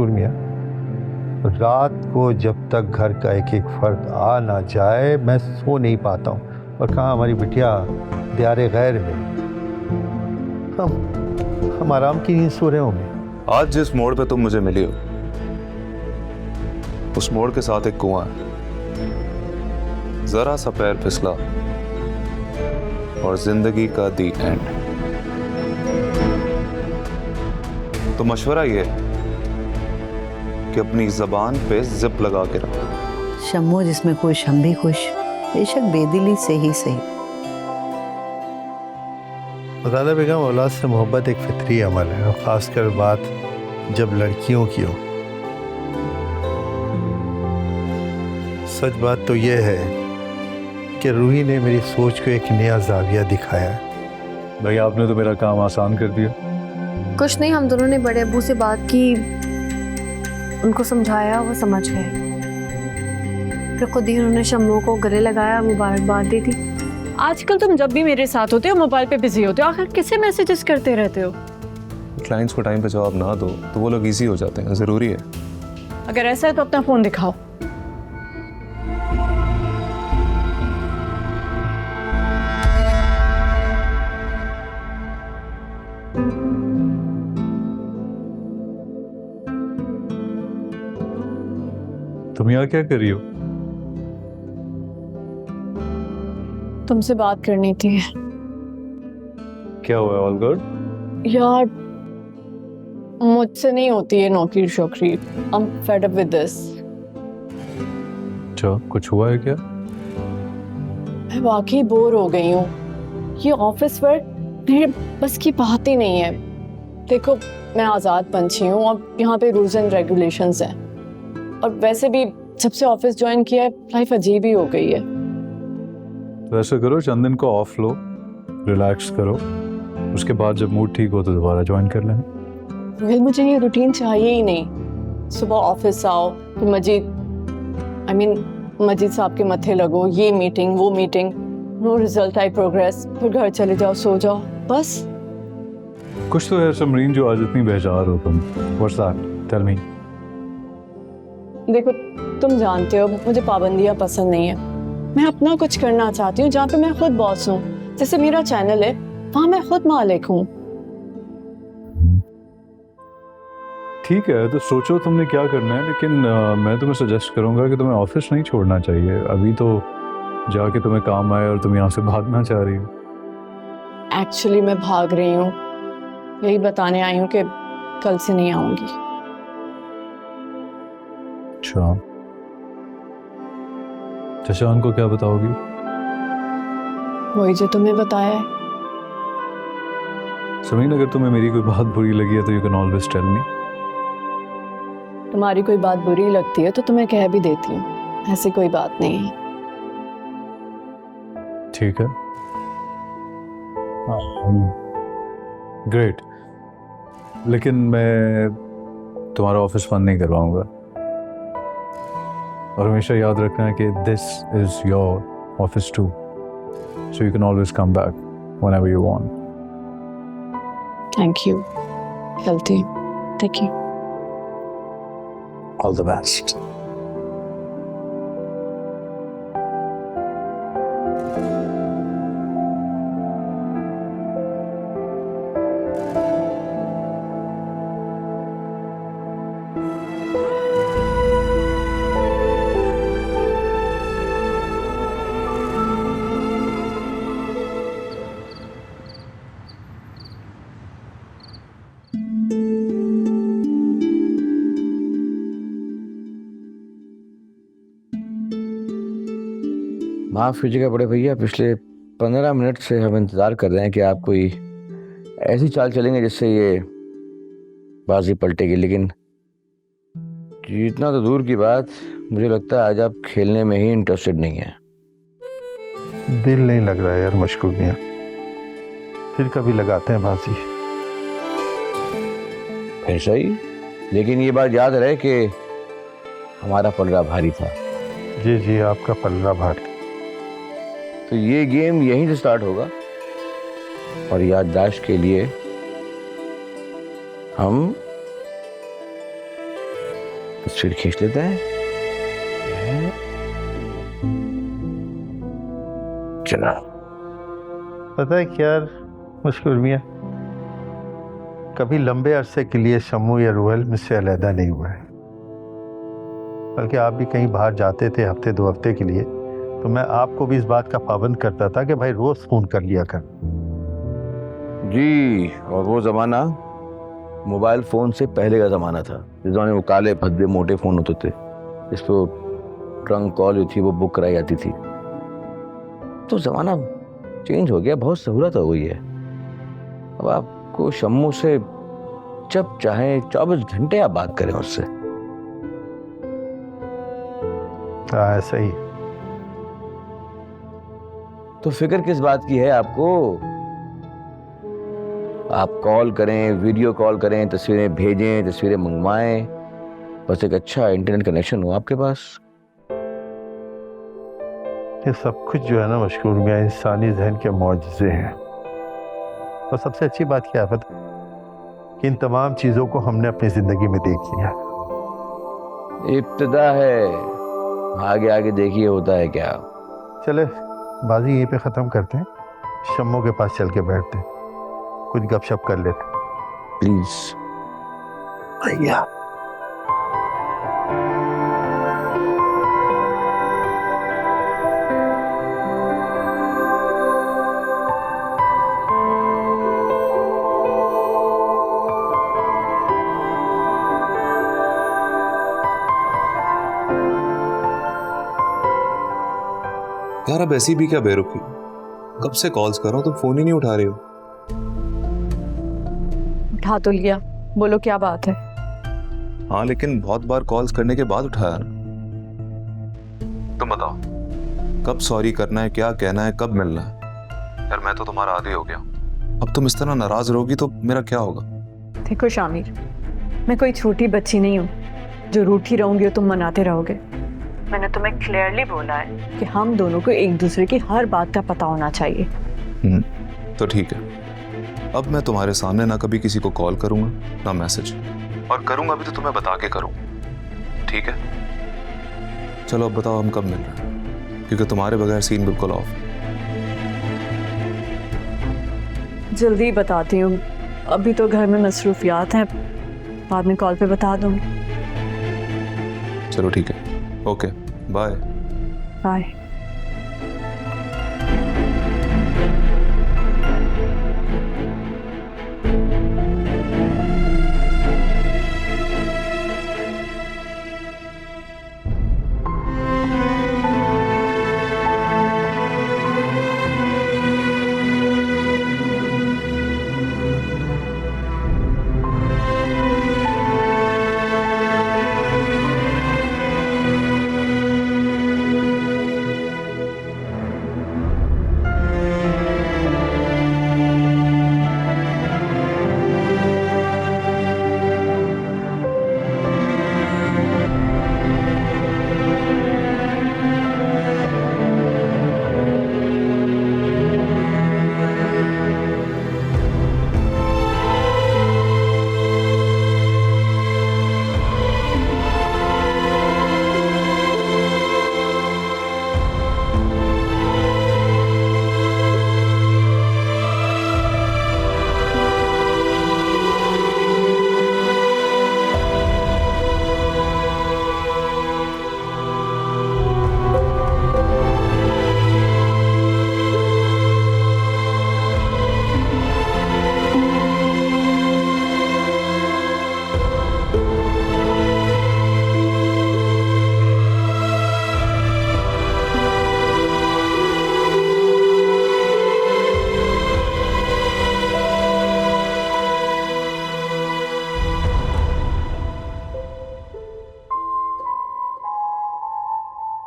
मशहूर मियाँ, रात को जब तक घर का एक एक फर्द आ ना जाए मैं सो नहीं पाता हूँ। और कहाँ हमारी बिटिया दियारे गैर में, हम आराम की नींद सो रहे होंगे। आज जिस मोड़ पे तुम मुझे मिली हो उस मोड़ के साथ एक कुआं है, जरा सा पैर फिसला और जिंदगी का दी एंड। तो मशवरा ये है कि अपनी जबान पे जिप लगा के रखो। शम्मो जिसमें खुश हम भी खुश, बेशक बेदिली से ही सही। राधा बेगम, औलाद से मोहब्बत एक फितरी अमल है, और ख़ासकर बात जब लड़कियों की हो। सच बात तो यह है कि रूही ने मेरी सोच को एक नया जाविया दिखाया है। भाई आपने तो मेरा काम आसान कर दिया। कुछ नहीं, हम दोनों ने बड़े अब्बू से बात की, उनको समझाया, वो समझ गए। फिर खुद ही उन्होंने शम्मो को गले लगाया, मुबारकबाद दी थी। आजकल तुम जब भी मेरे साथ होते हो मोबाइल पे बिजी होते हो, आखिर किसे मैसेजेस करते रहते हो? क्लाइंट्स को टाइम पे जवाब ना दो तो वो लोग इजी हो जाते हैं, जरूरी है। अगर ऐसा है तो अपना फोन दिखाओ। तुम यहाँ क्या कर रही हो? तुमसे बात करनी थी। क्या हुआ? All good? यार मुझसे नहीं होती है नौकरी शौकरी। I'm fed up with this। अच्छा, कुछ हुआ है क्या? मैं वाकई बोर हो गई हूँ। ये ऑफिस वर्क मेरे बस की बात ही नहीं है। देखो मैं आज़ाद पंछी हूँ, अब यहाँ पे रूल्स एंड रेगुलेशंस हैं, और वैसे भी जब से ऑफिस ज्वाइन किया है लाइफ अजीब ही हो गई है। तो ऐसा करो, चंद दिन को ऑफ लो, रिलैक्स करो, उसके बाद जब मूड ठीक हो तो दोबारा ज्वाइन कर लेना। रोहित मुझे ये रूटीन चाहिए ही नहीं। सुबह ऑफिस आओ फिर मजीद साहब के मत्थे लगो, ये मीटिंग वो मीटिंग, नो रिजल्ट आई प्रोग्रेस, फिर घर चले जाओ सो जाओ बस। कुछ तो है समरीन जो आज इतनी बेजार हो तुम। What's that? Tell me। देखो तुम जानते हो मुझे पाबंदियां पसंद नहीं है। मैं अपना कुछ करना चाहती हूँ जहाँ पे मैं खुद बॉस हूँ। जैसे मेरा चैनल है, वहाँ मैं खुद मालिक हूँ। ठीक है, तो सोचो तुमने क्या करना है, लेकिन मैं तुम्हें सजेस्ट करूंगा कि तुम्हें ऑफिस नहीं छोड़ना चाहिए अभी, तो जाके तुम्हें काम आए और तुम यहाँ से भागना चाह रही हो। एक्चुअली मैं भाग रही हूँ, यही बताने आई हूँ कि कल से नहीं आऊंगी। अच्छा, शशांक को क्या बताओगी? वही जो तुम्हें बताया है। समरीन, अगर तुम्हें मेरी कोई बात बुरी लगी है तो you can always tell me. तुम्हारी कोई बात बुरी लगती है तो तुम्हें कह भी देती हूँ, ऐसी कोई बात नहीं है। ठीक है, ग्रेट, लेकिन मैं तुम्हारा ऑफिस बंद नहीं करवाऊंगा, और हमेशा याद रखना है कि this is your office too, so you can always come back whenever you want. Thank you, चलती हूँ। Thank you. All the best. माफ़ कीजिएगा बड़े भैया, पिछले 15 मिनट से हम इंतज़ार कर रहे हैं कि आप कोई ऐसी चाल चलेंगे जिससे ये बाजी पलटेगी, लेकिन जीतना तो दूर की बात, मुझे लगता है आज आप खेलने में ही इंटरेस्टेड नहीं है। दिल नहीं लग रहा है यार मशकूक मियाँ, फिर कभी लगाते हैं बाजी। ऐसा ही, लेकिन ये बात याद रहे कि हमारा पलड़ा भारी था। जी जी, आपका पल्ला भारी। तो ये गेम यहीं से स्टार्ट होगा, और याददाश्त के लिए हम तस्वीर खींच लेते हैं। चला। पता है क्या यार मुश्किल मियाँ, कभी लंबे अरसे के लिए शम्मू या रूहल मुझसे अलहदा नहीं हुआ है। बल्कि आप भी कहीं बाहर जाते थे हफ्ते 2 हफ्ते के लिए, तो मैं आपको भी इस बात का पाबंद करता था कि भाई रोज फोन कर लिया कर। जी, और वो जमाना मोबाइल फोन से पहले का जमाना था। जिस जमाने वो काले भद्दे मोटे फोन होते थे, इस पर ट्रंक कॉल जो थी वो बुक कराई जाती थी। तो जमाना चेंज हो गया, बहुत सहूलत हो गई है। अब आपको शम्मू से जब चाहे 24 घंटे आप बात करें उससे। हाँ ऐसा ही। तो फिक्र किस बात की है आपको? आप कॉल करें, वीडियो कॉल करें, तस्वीरें भेजें, तस्वीरें मंगवाएं, बस एक अच्छा इंटरनेट कनेक्शन हो आपके पास। ये सब कुछ जो है ना मशकूर मियाँ, इंसानी जहन के मौजज़े हैं। और सबसे अच्छी बात क्या है पता, कि इन तमाम चीज़ों को हमने अपनी ज़िंदगी में देख लिया। इब्तिदा है, आगे आगे देखिए होता है क्या। चले बाजी यहीं पे ख़त्म करते हैं, शम्मू के पास चल के बैठते हैं, कुछ गपशप कर लेते। प्लीज। भैया यार अब ऐसी भी क्या बेरुखी, कब से कॉल्स कर रहा हूं तुम फोन ही नहीं उठा रहे हो। उठा तो लिया, बोलो क्या बात है। हाँ लेकिन बहुत बार कॉल्स करने के बाद उठाया ना। तुम बताओ कब सॉरी करना है, क्या कहना है, कब मिलना है। यार मैं तो तुम्हारा आदी हो गया, अब तुम इस तरह नाराज रहोगी तो मेरा क्या होगा। देखो शामिर, मैं कोई छोटी बच्ची नहीं हूँ जो रूठी रहूंगी और तुम मनाते रहोगे। मैंने तुम्हें क्लियरली बोला है कि हम दोनों को एक दूसरे की हर बात का पता होना चाहिए। तो ठीक है, अब मैं तुम्हारे सामने ना कभी किसी को कॉल करूंगा ना मैसेज, और करूंगा भी तो तुम्हें बता के करूंगा, ठीक है। चलो अब बताओ हम कब मिल रहे हैं, क्योंकि तुम्हारे बगैर सीन बिल्कुल ऑफ। जल्दी बताती हूँ, अभी तो घर में मसरूफियात हैं, बाद में कॉल पे बता दूंगी। चलो ठीक है, ओके बाय बाय।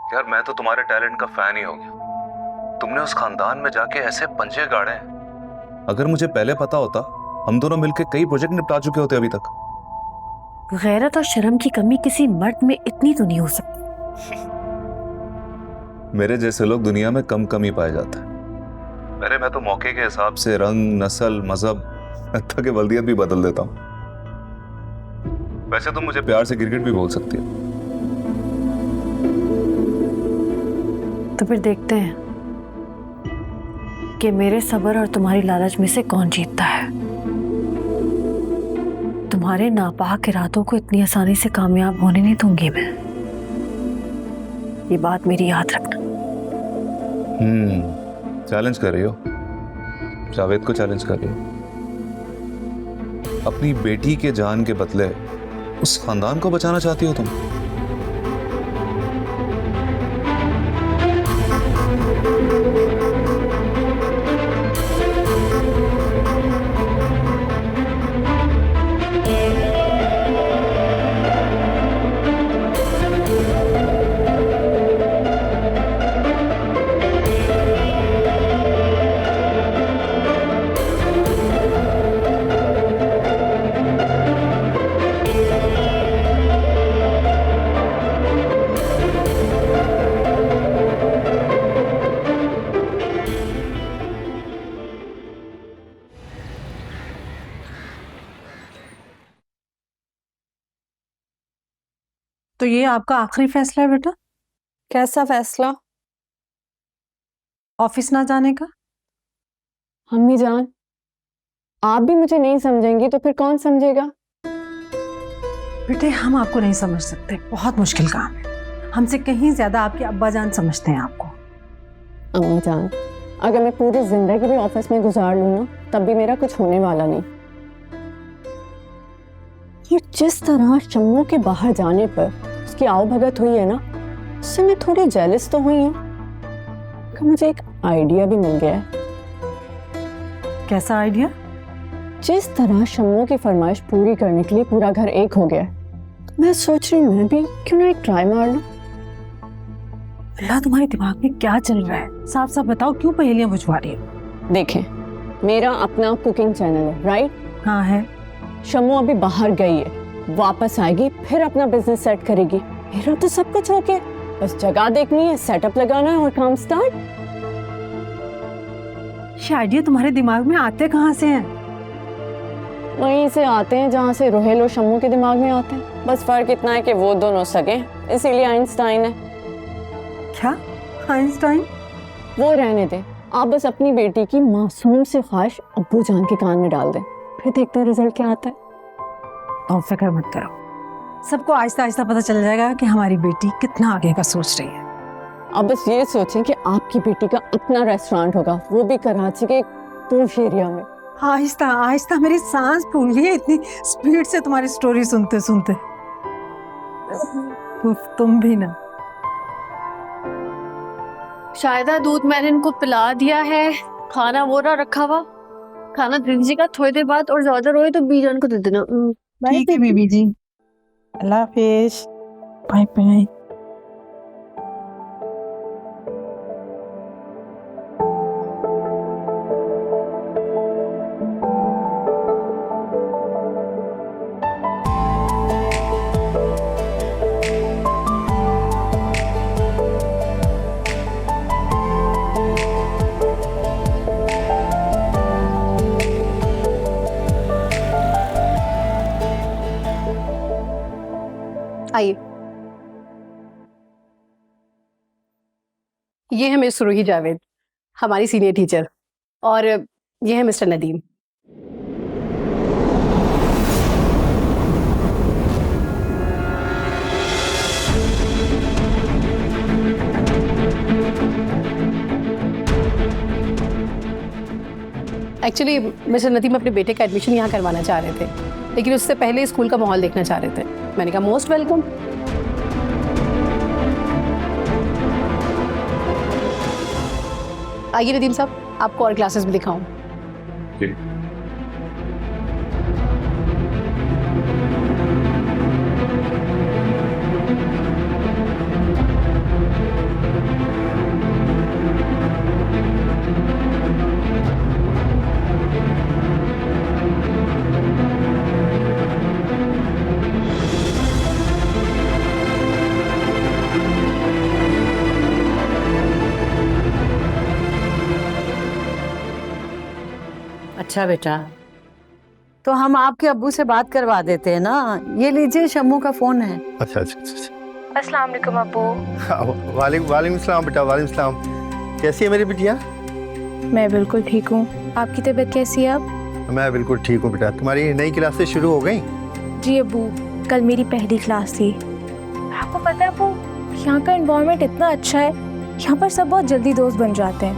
यार मैं तो तुम्हारे टैलेंट का फैन ही हो गया। तुमने उस खानदान में जाके ऐसे पंजे गाड़े हैं, अगर मुझे पहले पता होता हम दोनों मिलकर कई प्रोजेक्ट निपटा चुके होते अभी तक। गैरत और शर्म की कमी किसी मर्द में इतनी तो नहीं हो सकती। मेरे जैसे लोग दुनिया में कम कम ही पाए जाते हैं। अरे मैं तो मौके के हिसाब से रंग, नस्ल, मजहब, हत्ता के बल्दियत भी बदल देता हूँ। वैसे तुम मुझे प्यार से गिरगिट भी बोल सकती हो। तो फिर देखते हैं कि मेरे सब्र और तुम्हारी लालच में से कौन जीतता है। तुम्हारे नापाक इरादों को इतनी आसानी से कामयाब होने नहीं दूंगी मैं। ये बात मेरी याद रखना। चैलेंज कर रही हो, जावेद को चैलेंज कर रही हो। अपनी बेटी के जान के बदले उस खानदान को बचाना चाहती हो तुम। तो ये आपका आखिरी फैसला है बेटा, कैसा फैसला? ऑफिस ना जाने का? अम्मी जान, आप भी मुझे नहीं समझेंगी तो फिर कौन समझेगा? बेटे हम आपको नहीं समझ सकते, बहुत मुश्किल काम है। हमसे कहीं ज्यादा आपके अब्बा जान समझते हैं आपको। अम्मी जान, अगर मैं पूरी जिंदगी भी ऑफिस में गुजार लूँ ना, तब भी मेरा कुछ होने वाला नहीं। ये जिस तरह शम्मू के बाहर जाने पर उसकी आवभगत हुई है ना, उससे मैं थोड़ी जेलस तो हुई हूँ। मुझे एक आइडिया भी मिल गया है। कैसा आइडिया? जिस तरह शम्मू की फरमाइश पूरी करने के लिए पूरा घर एक हो गया है, तो मैं सोच रही हूँ मैं भी क्यों ना एक ट्राई मार लूं। अल्लाह, तुम्हारे दिमाग में क्या चल रहा है? साफ साफ बताओ, क्यों पहेलियां बुझवा रही हो? देखें, मेरा अपना कुकिंग चैनल है, राइट? हाँ है। शम्मू अभी बाहर गई है, वापस आएगी, फिर अपना बिजनेस सेट करेगी। मेरा तो सब कुछ ओके, बस जगह देखनी है, सेटअप लगाना है और काम स्टार्ट। ये आइडिया तुम्हारे दिमाग में आते कहाँ से हैं? वहीं से आते हैं जहाँ से रोहेल और शम्मू के दिमाग में आते हैं। बस फर्क इतना है कि वो दोनों सगे, इसीलिए आइंस्टाइन है। क्या आइंस्टाइन? वो रहने दे, आप बस अपनी बेटी की मासूम सी ख्वाहिश अब्बू जान के कान में डाल दें, फिर देखते हैं रिजल्ट क्या आता है। तुम फिक्र मत करो, सबको आहिस्ता आहिस्ता पता चल जाएगा कि हमारी बेटी कितना आगे का सोच रही है। अब बस ये सोचें कि आपकी बेटी का अपना रेस्टोरेंट होगा, वो भी कराची के एक पूश एरिया में। आहिस्ता आहिस्ता मेरी सांस फूल गई है इतनी स्पीड से तुम्हारी स्टोरी सुनते सुनते। तुम भी ना। शायदा दूध मैंने इनको पिला दिया है, खाना वो रहा रखा हुआ, खाना दे दीजिएगा थोड़ी देर बाद, और ज्यादा रोए तो बीजान को दे देना। ठीक है बीबी जी, अल्लाह हाफिज, बाय बाय। आइए, ये है मिस रूही जावेद, हमारी सीनियर टीचर, और ये है mister Nadeem. Actually mister Nadeem अपने बेटे का एडमिशन यहाँ करवाना चाह रहे थे, लेकिन उससे पहले स्कूल का माहौल देखना चाह रहे थे। मैंने कहा मोस्ट वेलकम। आइए नदीम साहब, आपको और क्लासेस भी दिखाऊं। अच्छा बेटा, तो हम आपके अब्बू से बात करवा देते हैं ना। ये लीजिए, शम्मू का फोन है। अच्छा अच्छा अच्छा। अस्सलाम वालेकुम अब्बू। वालेकुम सलाम बेटा, वालेकुम सलाम। कैसी है मेरी बिटिया? मैं बिल्कुल ठीक हूँ। आपकी तबीयत कैसी है अब? मैं बिल्कुल ठीक हूँ बेटा। तुम्हारी नई क्लासेस शुरू हो गई? जी अब्बू, कल मेरी पहली क्लास थी। आपको पता है अब्बू, यहाँ का एनवायरनमेंट इतना अच्छा है, यहाँ पर सब बहुत जल्दी दोस्त बन जाते हैं।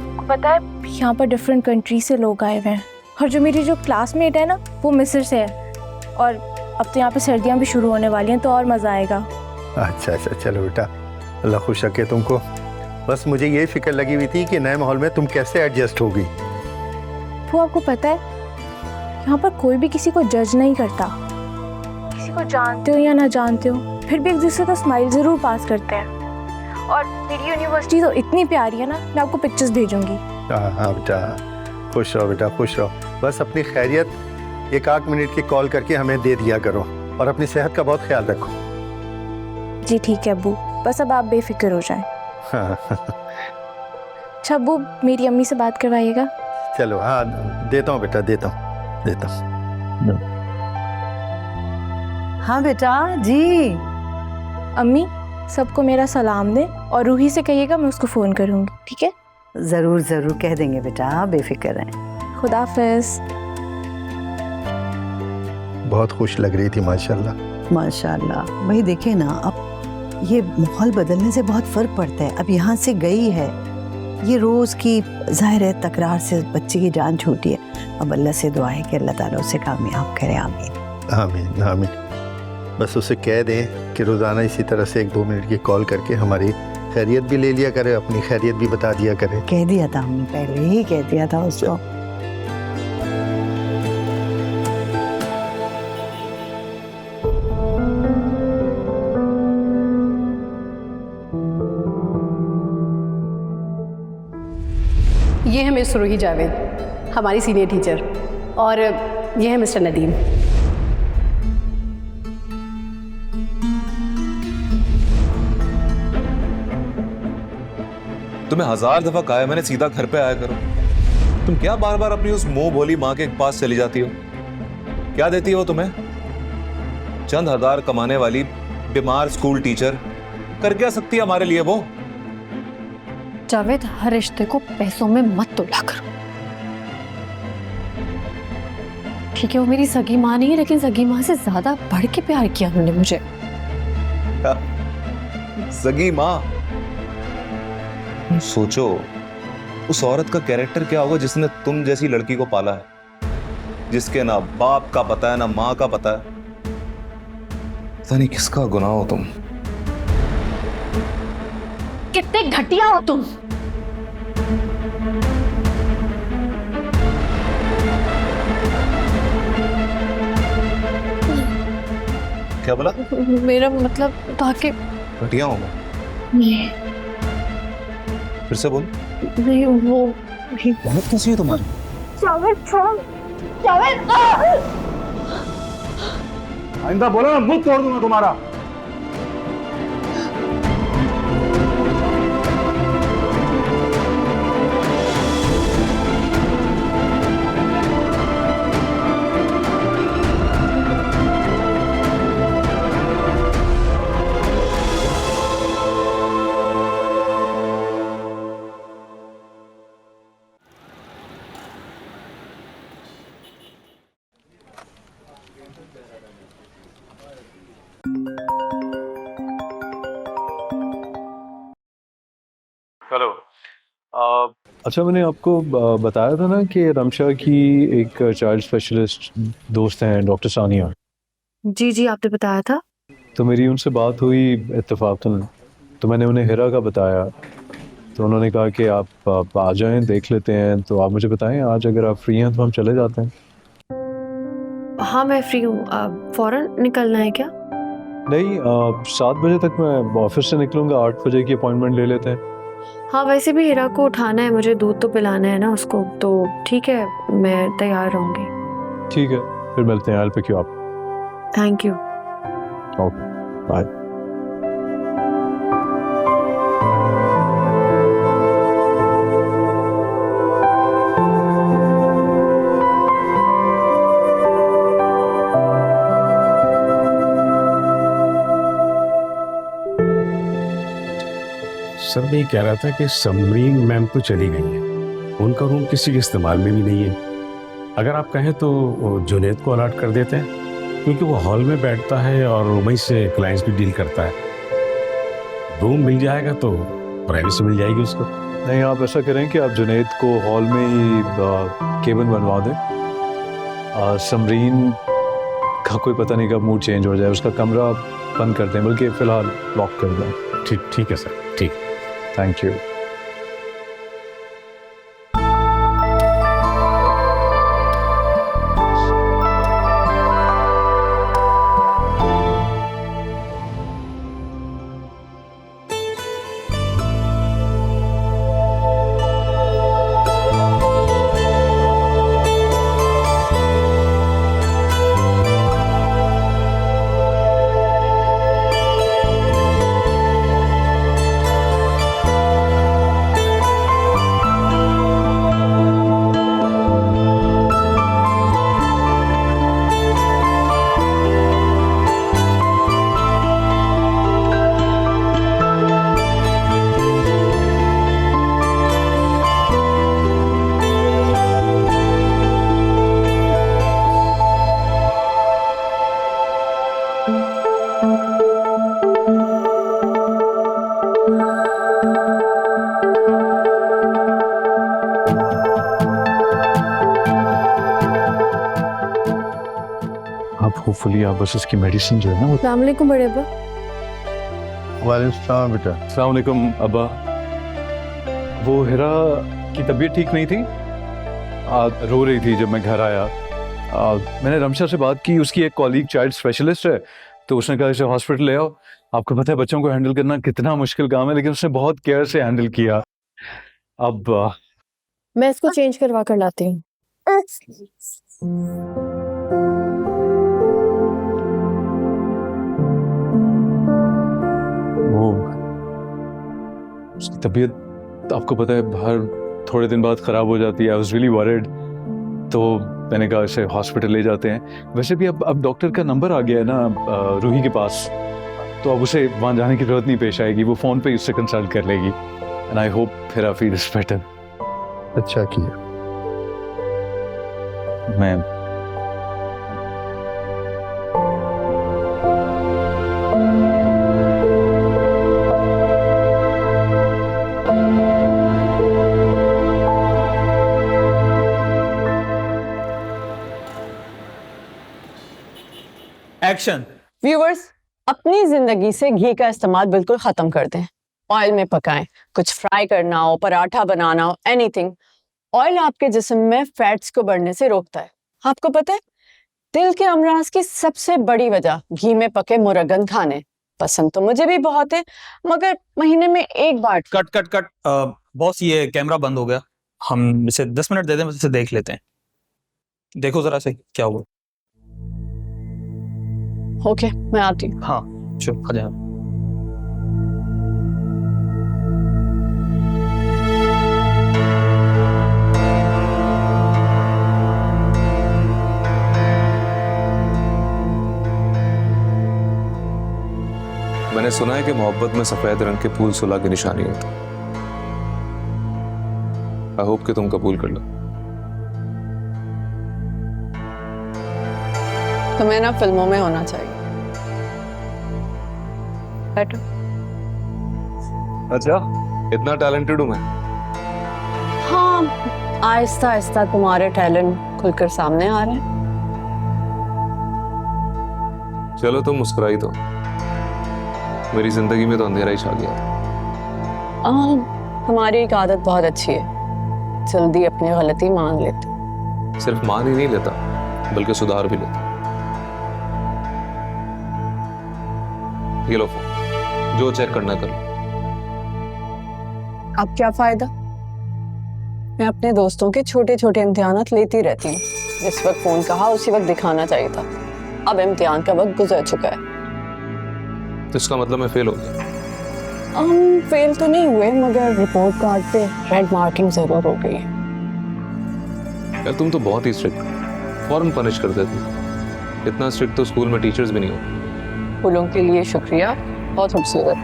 आपको पता है यहाँ पर डिफरेंट कंट्री से लोग आए हुए हैं, और जो मेरी जो क्लासमेट है ना, वो मिस्र से है। और अब तो यहाँ पे सर्दियाँ भी शुरू होने वाली हैं, तो और मज़ा आएगा। अच्छा अच्छा, चलो बेटा, अल्लाह खुश रखे तुमको। बस मुझे ये फिक्र लगी हुई थी कि नए माहौल में तुम कैसे एडजस्ट होगी। वो आपको पता है, यहाँ पर कोई भी किसी को जज नहीं करता। किसी को जानते हो या ना जानते हो, फिर भी एक दूसरे को स्माइल ज़रूर पास करते हैं। और मेरी यूनिवर्सिटी तो इतनी प्यारी है ना, मैं आपको पिक्चर्स भेजूंगी। हाँ बेटा, खुश रहो बेटा, खुश रहो। बस अपनी खैरियत एक आध मिनट की कॉल करके हमें दे दिया करो, और अपनी सेहत का बहुत ख्याल रखो। जी ठीक है अब्बू, बस अब आप बेफिक्र हो जाएं। हाँ अच्छा अब्बू, मेरी अम्मी से बात करवाइएगा। चलो, हाँ देता हूँ बेटा, देता हूँ। हाँ बेटा जी। अम्मी, सबको मेरा सलाम दें, और रूही से कहिएगा मैं उसको फ़ोन करूँगी, ठीक है? जरूर जरूर कह देंगे बेटा, बेफिक्र रहें। खुदा हाफिज़। बहुत खुश लग रही थी माशाल्लाह। माशाल्लाह। वही देखे ना, अब ये माहौल बदलने से बहुत फर्क पड़ता है। अब यहाँ से गई है, ये रोज़ की जाहिर है तकरार से बच्चे की जान छूटी है। अब अल्लाह से दुआ है कि अल्लाह ताला उसे कामयाब करे। आमीन आमीन आमीन। बस उसे कह दें कि रोज़ाना इसी तरह से 1-2 मिनट की कॉल करके हमारी खैरियत भी ले लिया करे, अपनी खैरियत भी बता दिया करे। कह दिया था हमने, पहले ही कह दिया था उसको। ये है मिस रूही जावेद, हमारी सीनियर टीचर, और ये है मिस्टर नदीम। तुम्हें 1000 दफा कहा है मैंने, सीधा घर पे आया करो। तुम क्या बार बार अपनी उस मुंह भोली माँ के पास चली जाती हो? क्या देती हो तुम्हें? चंद हजार कमाने वाली बीमार स्कूल टीचर कर क्या सकती है हमारे लिए वो? जावेद, हर रिश्ते को पैसों में मत तोला करो, ठीक है? वो मेरी सगी माँ नहीं है, लेकिन सगी माँ से ज्यादा बढ़ के प्यार किया उन्होंने मुझे। सगी माँ? सोचो उस औरत का कैरेक्टर क्या होगा जिसने तुम जैसी लड़की को पाला है, जिसके ना बाप का पता है ना माँ का पता है। पता नहीं किसका गुनाह हो तुम। कितने घटिया हो तुम। क्या बोला? मेरा मतलब था कि घटिया होगा। फिर से बोल। नहीं, वो बहुत कैसी है तुम्हारी? आइंदा बोला ना, मुंह तोड़ दूंगा तुम्हारा। हेलो। अच्छा, मैंने आपको बताया था ना कि रमशा की एक चाइल्ड स्पेशलिस्ट दोस्त हैं डॉक्टर सानिया। जी जी, आपने बताया था। तो मेरी उनसे बात हुई इत्तेफाकन, तो मैंने उन्हें हिरा का बताया। तो उन्होंने कहा कि आप आ जाएं, देख लेते हैं। तो आप मुझे बताएं, आज अगर आप फ्री हैं तो हम चले जाते हैं। हाँ मैं फ्री हूँ। फौरन निकलना है क्या? नहीं, 7 बजे तक मैं ऑफिस से निकलूंगा, 8 बजे की अपॉइंटमेंट ले लेते हैं। हाँ, वैसे भी हीरा को उठाना है, मुझे दूध तो पिलाना है ना उसको, तो ठीक है, मैं तैयार रहूँगी। ठीक है, फिर मिलते हैं। I'll pick you up. Thank you. Okay, bye. Sir मैं ये कह रहा था कि समरीन मैम तो चली गई है, उनका रूम किसी के इस्तेमाल में भी नहीं है। अगर आप कहें तो वो जुनैद को अलॉट कर देते हैं, क्योंकि वो हॉल में बैठता है और वहीं से क्लाइंट्स भी डील करता है। रूम मिल जाएगा तो प्राइवेसी मिल जाएगी उसको। नहीं, आप ऐसा करें कि आप जुनैद को हॉल में ही केबिन बनवा दें। समरीन का कोई पता नहीं कब मूड चेंज हो जाए, उसका कमरा बंद कर दें, बल्कि फ़िलहाल लॉक कर दें। ठीक है सर, ठीक। Thank you. होपफुली आप बस इसकी मेडिसिन जो है ना। अस्सलाम वालेकुम बड़े अब्बा। वालेकुम सलाम बेटा। अस्सलाम वालेकुम अब्बा। वो हिरा की तबीयत ठीक नहीं थी, रो रही थी जब मैं घर आया। मैंने रमशा से बात की, उसकी एक कॉलीग चाइल्ड स्पेशलिस्ट है, तो उसने कहा इसे हॉस्पिटल ले आओ। आपको पता है बच्चों को हैंडल करना कितना मुश्किल काम है, लेकिन उसने बहुत केयर से हैंडल किया। अब मैं इसको चेंज करवा कर लाती हूँ। वो उसकी तबीयत आपको पता है हर थोड़े दिन बाद ख़राब हो जाती है। आई वाज रियली वरीड, तो मैंने कहा इसे हॉस्पिटल ले जाते हैं। वैसे भी अब डॉक्टर का नंबर आ गया है ना रूही के पास, तो अब उसे वहाँ जाने की ज़रूरत नहीं पेश आएगी, वो फ़ोन पे उससे कंसल्ट कर लेगी। एंड आई होप फिर आई फील बेटर। अच्छा किया। मैं एक्शन। व्यूवर्स, अपनी जिंदगी से घी का इस्तेमाल बिल्कुल खत्म कर दें। ऑयल में पकाएं, कुछ फ्राई करना हो, पराठा बनाना हो, एनीथिंग। ऑयल आपके जिस्म में फैट्स को बढ़ने से रोकता है। आपको पता है दिल के अमराज की सबसे बड़ी वजह घी में पके मुर्गन खाने। पसंद तो मुझे भी बहुत है, मगर महीने में एक बार। Cut cut cut. बॉस ये कैमरा बंद हो गया, हम इसे 10 मिनट दे दें, बस इसे देख लेते हैं। देखो जरा से क्या हुआ। ओके, मैं आती हूँ। हाँ चलो आ जाओ। मैंने सुना है कि मोहब्बत में सफेद रंग के फूल सुलह की निशानी होती। आई होप कि तुम कबूल कर लो। तुम्हें ना फिल्मों में होना चाहिए। बैठो। अच्छा, इतना टैलेंटेड हूं मैं? हाँ, आहिस्ता आहिस्ता तुम्हारे टैलेंट खुलकर सामने आ रहे हैं। चलो तुम मुस्कुराई दो, मेरी जिंदगी में तो अंधेरा ही छा गया। तुम्हारी एक आदत बहुत अच्छी है, जल्दी अपनी गलती मान लेते। सिर्फ मान ही नहीं लेता, बल्कि सुधार भी लेता। ये लो फोन, जो चेक करना कर लो। अब क्या फायदा? मैं अपने दोस्तों के छोटे छोटे इम्तिहानात लेती रहती हूँ। जिस वक्त फोन कहा उसी वक्त दिखाना चाहिए था। अब इम्तिहान का वक्त गुजर चुका है। तो इसका मतलब मैं फेल हो गया? हम फेल तो नहीं हुए, मगर रिपोर्ट कार्ड पे रेड मार्किंग जरूर हो गई है। यार तुम तो बहुत ही स्ट्रिक्ट, फौरन पनिश कर देती। इतना स्ट्रिक्ट तो स्कूल में टीचर्स भी नहीं होते। फूलों के लिए शुक्रिया, बहुत खूबसूरत।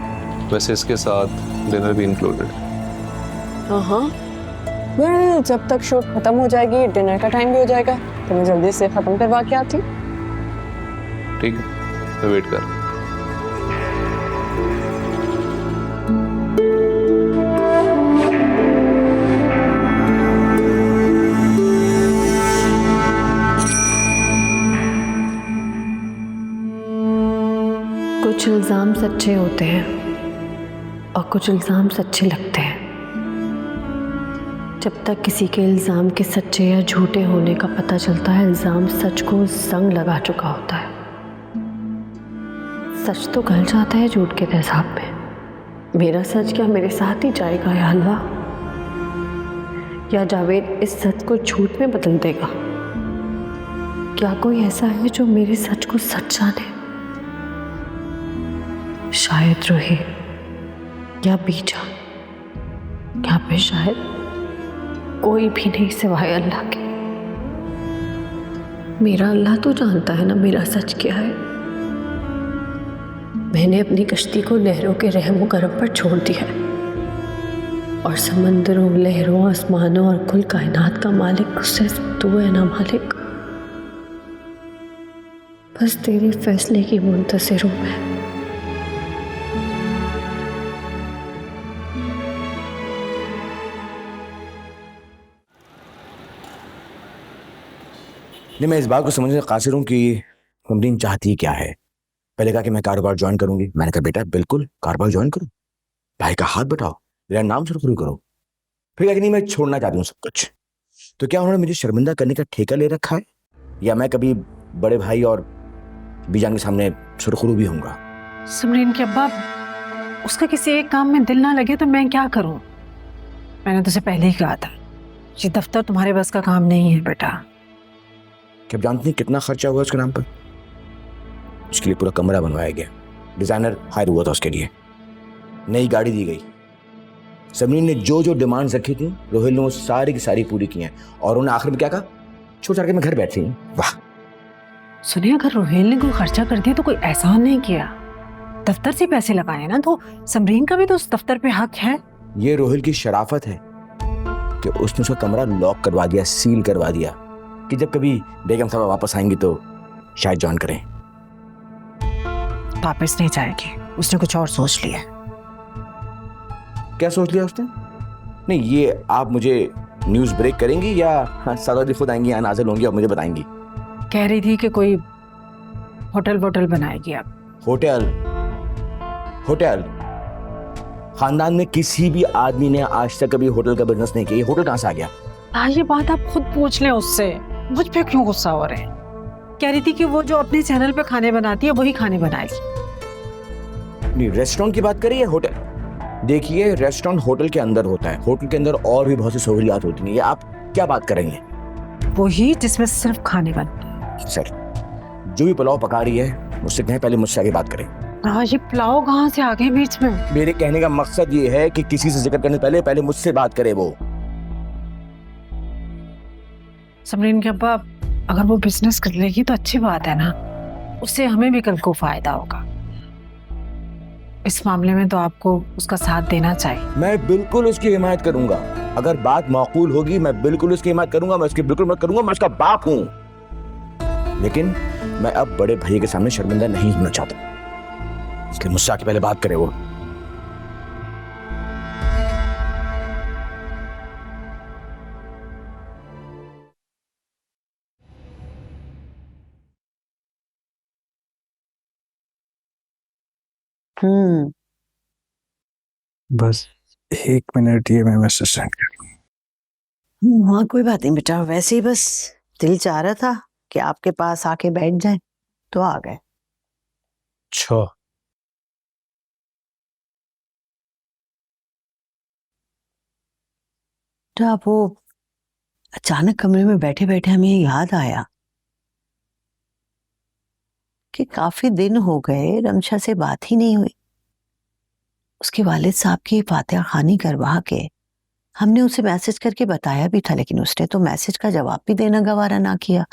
वैसे इसके साथ डिनर भी इंक्लूडेड। हाँ, मैं जब तक शूट खत्म हो जाएगी डिनर का टाइम भी हो जाएगा, तो मैं जल्दी से खत्म करवा के आती हूँ। ठीक है, तो वेट कर। कुछ इल्ज़ाम सच्चे होते हैं और कुछ इल्ज़ाम सच्चे लगते हैं। जब तक किसी के इल्ज़ाम के सच्चे या झूठे होने का पता चलता है, इल्ज़ाम सच को जंग लगा चुका होता है। सच तो गल जाता है झूठ के तेज़ाब में। मेरा सच क्या मेरे साथ ही जाएगा या अल्लाह, या जावेद इस सच को झूठ में बदल देगा? क्या कोई ऐसा है जो मेरे सच को सच जाने? शायद रूही या बीजा, या फिर शायद कोई भी नहीं सिवाय अल्लाह के। मेरा अल्लाह तो जानता है ना मेरा सच क्या है। मैंने अपनी कश्ती को लहरों के रहमो करम पर छोड़ दिया है, और समंदरों, लहरों, आसमानों और कुल कायनात का मालिक सिर्फ तू है ना मालिक। बस तेरे फैसले की मुंतज़िर हूं मैं। नहीं, मैं इस बात को समझने का कासिर हूँ कि समरीन चाहती क्या है। पहले कहा कि मैं कारोबार ज्वाइन करूंगी, मैंने कहा बेटा बिल्कुल कारोबार ज्वाइन करो, भाई का हाथ बटाओ, मेरा नाम सुरखरू करो। फिर कहा कि नहीं मैं छोड़ना चाहती हूँ सब कुछ। तो क्या उन्होंने मुझे शर्मिंदा करने का ठेका ले रखा है, या मैं कभी बड़े भाई और बीजान के सामने सुरखरू भी होऊंगा? समरीन के अब्बा, उसका किसी एक काम में दिल ना लगे तो मैं क्या करूं? मैंने तुझसे पहले ही कहा था, ये दफ्तर तुम्हारे बस का काम नहीं है बेटा। क्या जानती हैं कितना खर्चा हुआ उसके नाम पर? उसके लिए पूरा कमरा बनवाया गया, डिजाइनर हायर हुआ था उसके लिए, नई गाड़ी दी गई। समरीन ने जो जो डिमांड्स रखी थी रोहिल ने वो सारी की सारी पूरी की हैं, और उन्होंने आखिर में क्या कहा, छोड़ छाड़ के मैं घर बैठी हूँ। वाह! सुनिए, अगर रोहेल ने कोई खर्चा कर दिया तो कोई एहसान नहीं किया, दफ्तर से पैसे लगाए ना, तो समरीन का भी तो उस दफ्तर पे हक है। ये रोहिल की शराफत है कि उसने उसका कमरा लॉक करवा दिया, सील करवा दिया, कि जब कभी बेगम साहब वापस आएंगी तो शायद ज्वाइन करें। वापस नहीं जाएगी, उसने कुछ और सोच लिया। क्या सोच लिया उसने? नहीं, ये आप मुझे न्यूज ब्रेक करेंगी या सादा खुद आएंगी या नाज़िल होंगी और मुझे बताएंगी? कह रही थी कि कोई होटल वोटल बनाएगी। अब होटल? होटल? खानदान में किसी भी आदमी ने आज तक कभी होटल का बिजनेस नहीं किया। होटल कहां से आ गया? ये बात आप खुद पूछ लें उससे, मुझ पे क्यों गुस्सा हो रहे हैं? कह रही थी कि वो जो अपने चैनल पे खाने बनाती है वही खाने बनाएगी। नहीं, रेस्टोरेंट की बात करिए, होटल? देखिए, रेस्टोरेंट होटल के अंदर होता है, होटल के अंदर और भी बहुत सी सहूलियात होती हैं। ये आप क्या बात करेंगे? वही जिसमें सिर्फ खाने बनते हैं। सर, जो भी पुलाव पका रही है उससे कहें पहले मुझसे आगे बात करें। ये पुलाव कहाँ से आ गए बीच में? मेरे कहने का मकसद ये है कि किसी से जिक्र करने पहले पहले मुझसे बात करे वो। समरीन के अब्बा, अगर वो बिजनेस कर लेगी तो अच्छी बात है ना, उससे हमें भी कल को फायदा होगा। इस मामले में तो आपको उसका साथ देना चाहिए। मैं बिल्कुल उसकी हिमायत करूंगा, अगर बात माकूल होगी मैं बिल्कुल उसकी हिमायत करूंगा, मैं उसकी बिल्कुल मदद करूंगा, मैं उसका बाप हूं। लेकिन मैं अब बड़े भाई के सामने शर्मिंदा नहीं होना चाहता, इसलिए मुझसे आके पहले बात करे वो। बस 1 मिनट, ये मैं मैसेज सेंड कर दूँ। हाँ कोई बात नहीं बेटा, वैसे ही बस दिल चाह रहा था कि आपके पास आके बैठ जाएं, तो आ गए। अच्छा, तो आप वो अचानक कमरे में बैठे बैठे हमें याद आया कि काफी दिन हो गए रमशा से बात ही नहीं हुई। उसके वालिद साहब की फातिहा खानी करवा के हमने उसे मैसेज करके बताया भी था, लेकिन उसने तो मैसेज का जवाब भी देना गवारा ना किया।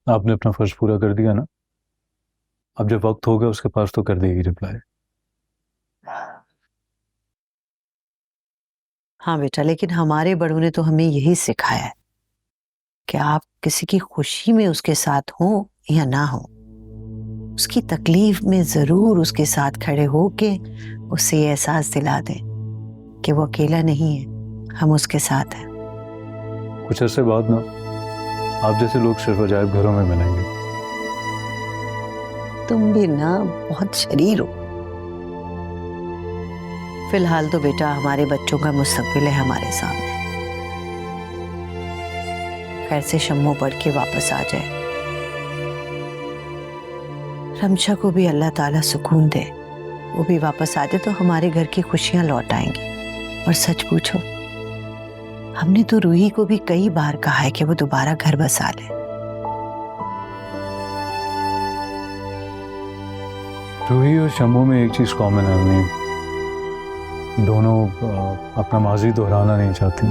आपने अपना फर्ज पूरा कर दिया ना, अब जब वक्त होगा उसके पास तो कर देगी रिप्लाई। हाँ बेटा, लेकिन हमारे बड़ों ने तो हमें यही सिखाया है कि आप किसी की खुशी में उसके साथ हो या ना हो, उसकी तकलीफ में जरूर उसके साथ खड़े हो के उसे ये एहसास दिला दें कि वो अकेला नहीं है, हम उसके साथ हैं। कुछ ऐसे बाद ना आप जैसे लोग सिर्फ अजायब घरों में मिलेंगे। तुम भी ना बहुत शरीर हो। फिलहाल तो बेटा हमारे बच्चों का मुस्तकबिल है हमारे सामने। खैर से शम्मो पढ़ के वापस आ जाए, रमशा को भी अल्लाह ताला सुकून दे, वो भी वापस आ जाए तो हमारे घर की खुशियां लौट आएंगी। और सच पूछो, हमने तो रूही को भी कई बार कहा है कि वो दोबारा घर बसा ले। रूही और शम्मू में एक चीज कॉमन है, अपनी दोनों अपना माजी दोहराना नहीं चाहती।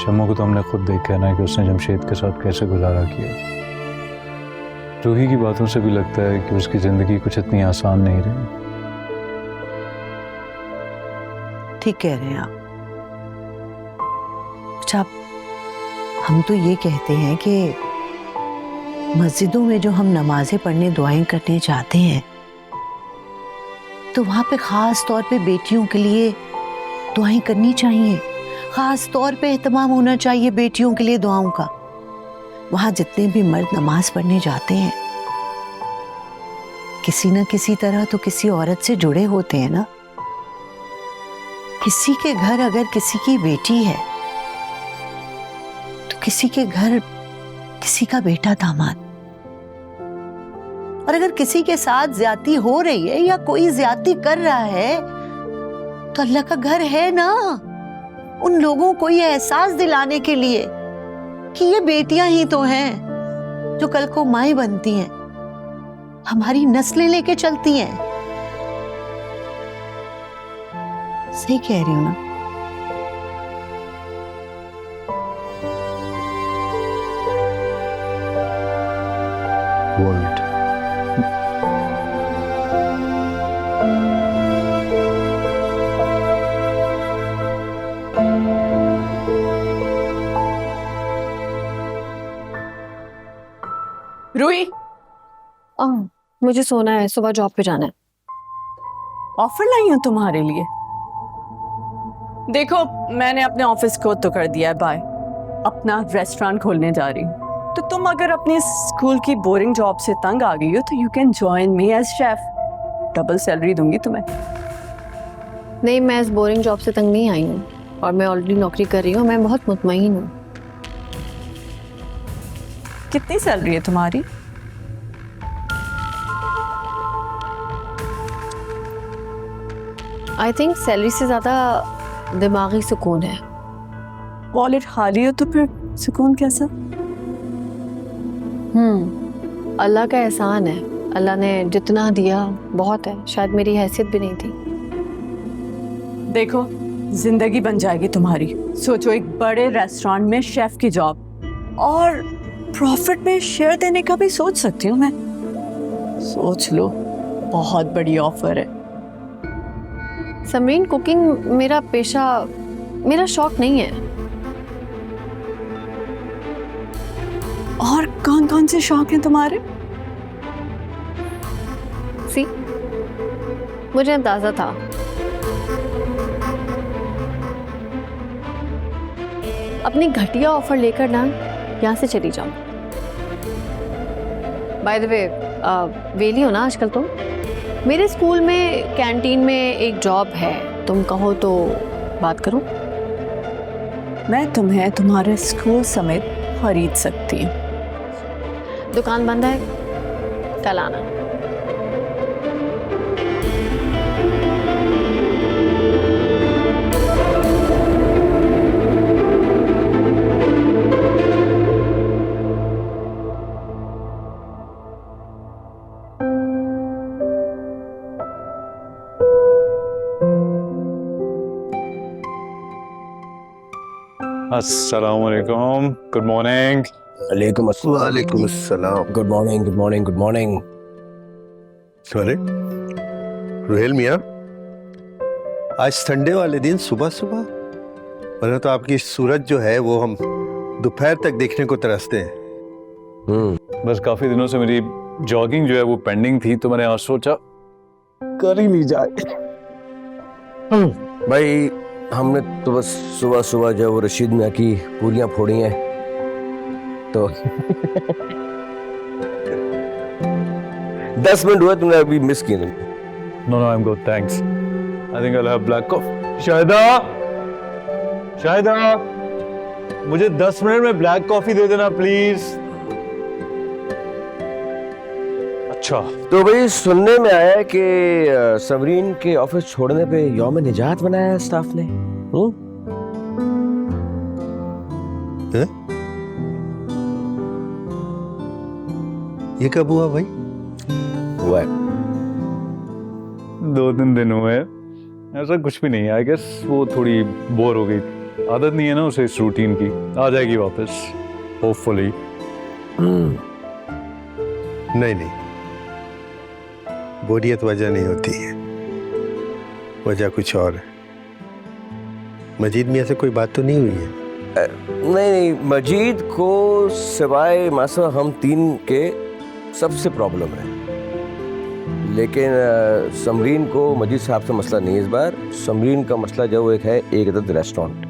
शम्मू को तो हमने खुद देखा है ना कि उसने जमशेद के साथ कैसे गुजारा किया। रूही की बातों से भी लगता है कि उसकी जिंदगी कुछ इतनी आसान नहीं रही। ठीक कह रहे हैं आप। अच्छा, हम तो ये कहते हैं कि मस्जिदों में जो हम नमाजें पढ़ने दुआएं करने जाते हैं तो वहां पे खास तौर पे बेटियों के लिए दुआएं करनी चाहिए, खास तौर पे एहतमाम होना चाहिए बेटियों के लिए दुआओं का। वहां जितने भी मर्द नमाज पढ़ने जाते हैं किसी न किसी तरह तो किसी औरत से जुड़े होते हैं ना। किसी के घर अगर किसी की बेटी है तो किसी के घर किसी का बेटा दामाद। और अगर किसी के साथ ज्यादती हो रही है या कोई ज्यादती कर रहा है तो अल्लाह का घर है ना, उन लोगों को ये एहसास दिलाने के लिए कि ये बेटियां ही तो हैं जो कल को माएं बनती हैं, हमारी नस्लें लेके चलती हैं। सही कह रही हूं ना? वर्ल्ड रूही, मुझे सोना है, सुबह जॉब पे जाना है। ऑफर लाई हूं तुम्हारे लिए। देखो, मैंने अपने ऑफिस को तो कर दिया है बाय, अपना रेस्टोरेंट खोलने जा रही हूँ। तो तुम अगर अपनी स्कूल की बोरिंग जॉब से तंग आ गई हो तो you can join me as chef. Double salary दूंगी तुम्हें। नहीं, मैं इस बोरिंग जॉब से तंग नहीं आई हूँ और मैं ऑलरेडी नौकरी कर रही हूँ, मैं बहुत मुतमईन हूँ। कितनी सैलरी है तुम्हारी? आई थिंक सैलरी से ज़्यादा दिमागी सुकून है। वॉलेट खाली हो तो फिर सुकून कैसा? अल्लाह का एहसान है, अल्लाह ने जितना दिया बहुत है, शायद मेरी हैसियत भी नहीं थी। देखो, जिंदगी बन जाएगी तुम्हारी। सोचो, एक बड़े रेस्टोरेंट में शेफ की जॉब और प्रॉफिट में शेयर देने का भी सोच सकती हूँ मैं। सोच लो, बहुत बड़ी ऑफर है। समरीन, कुकिंग मेरा पेशा, मेरा शौक नहीं है। और कौन कौन से शौक हैं तुम्हारे? सी, मुझे अंदाजा था। अपनी घटिया ऑफर लेकर ना यहाँ से चली जाऊँ। बाय द वे, वेली हो ना आजकल तुम? मेरे स्कूल में कैंटीन में एक जॉब है, तुम कहो तो बात करूं? मैं तुम्हें तुम्हारे स्कूल समेत खरीद सकती हूँ। दुकान बंद है, कल आना। अस्सलामुअलैकुम, गुड मॉर्निंग। वालेकुम अस्सलाम। वालेकुम अस्सलाम। Good morning, good morning, good morning. अरे रुहेल मियाँ, आज संडे वाले दिन सुबह सुबह, वरना तो आपकी सूरज जो है वो हम दोपहर तक देखने को तरसते हैं। बस काफी दिनों से मेरी जॉगिंग जो है वो पेंडिंग थी, तो मैंने आज सोचा कर ही ली जाए। भाई हमने तो बस सुबह सुबह जो वो रशीद मियाँ की पूरियां फोड़ी हैं तो 10 मिनट हुए तुमने अभी मिस किए तुम। No no I am good thanks. I think I have black coffee. Shahida, Shahida, मुझे 10 मिनट में ब्लैक कॉफी दे देना प्लीज। अच्छा, तो भाई सुनने में आया कि समरीन के ऑफिस छोड़ने पे यौम निजात बनाया स्टाफ ने। ये कब हुआ भाई? हुआ है 2-3 दिन हुए, ऐसा कुछ भी नहीं है। आई गेस वो थोड़ी बोर हो गई, आदत नहीं है ना उसे इस रूटीन की। आ जाएगी वापस होपफुली। नहीं नहीं, बोरियत वजह नहीं होती है, वजह कुछ और है। मजीद मियाँ से कोई बात तो नहीं हुई है? नहीं, मजीद को सिवाय मासा हम 3 के सबसे प्रॉब्लम है, लेकिन समरीन को मजीद साहब से मसला नहीं है इस बार। समरीन का मसला जो एक है, एक अदद रेस्टोरेंट।